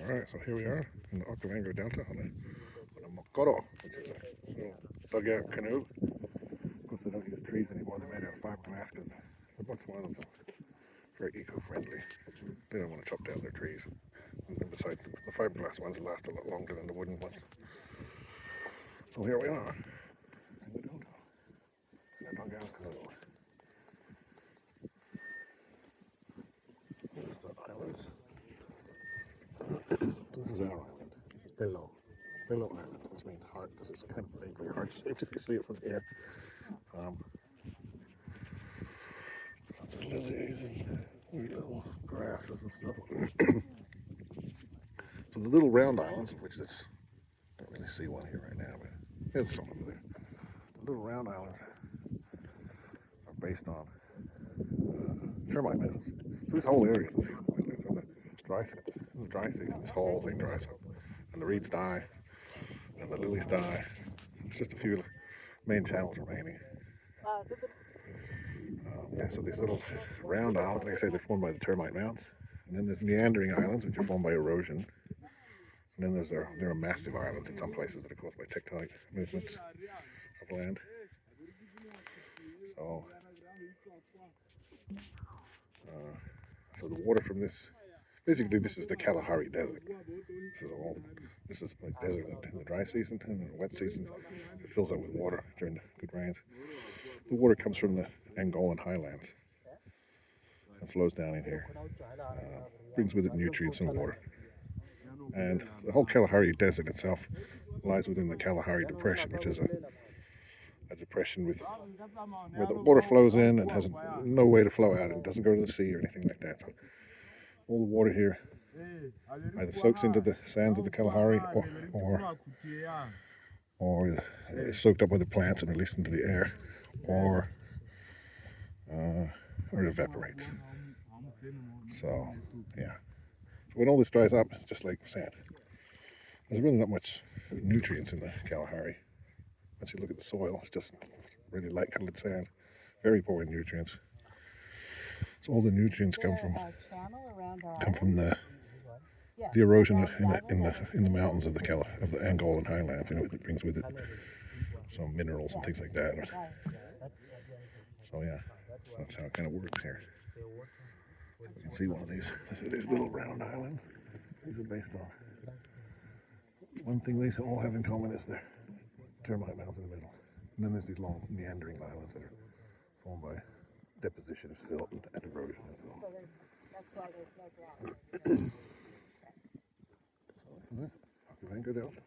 Alright, so here we are in the Okavango Delta on a mokoro, which is a little dugout canoe. Of course, they don't use trees anymore, they're made out of fiberglass because the Botswana are very eco-friendly. They don't want to chop down their trees. And besides, the fiberglass ones last a lot longer than the wooden ones. So here we are in the Delta, in the dugout canoe. Here's the islands. This is our island. This is Pelo. Pelo Island, which means heart because it's kind of vaguely heart shaped if you see it from here. Lots of lilies and wee little grasses and stuff. So the little round islands, of which I don't really see one here right now, but there's some over there. The little round islands are based on termite meadows. So this whole area is a seasonal wetland. From the dry season, this whole thing dries up, and the reeds die, and the lilies die. There's just a few main channels remaining. Yeah, so these little round islands, like I say, they're formed by the termite mounds. And then there's meandering islands, which are formed by erosion. And then there are massive islands in some places that are caused by tectonic movements of land. So the water from this, basically this is the Kalahari Desert. This is like desert in the dry season, and in the wet season it fills up with water during the good rains. The water comes from the Angolan highlands and flows down in here. Brings with it nutrients and water. And the whole Kalahari Desert itself lies within the Kalahari Depression, which is a depression where the water flows in and has no way to flow out. It doesn't go to the sea or anything like that. So all the water here either soaks into the sands of the Kalahari or is soaked up by the plants and released into the air, or it evaporates. So yeah, so when all this dries up, it's just like sand. There's really not much nutrients in the Kalahari. Once you look at the soil, it's just really light colored sand, very poor in nutrients. So all the nutrients come from the erosion in the mountains of the Angolan highlands. You know, it brings with it some minerals and things like that. So yeah, that's how it kind of works here. You can see one of these little round islands. These are based on one thing they all have in common is their termite mounds in the middle. And then there's these long meandering islands that are formed by deposition of silt and erosion and so on. So this is it. Okavango Delta.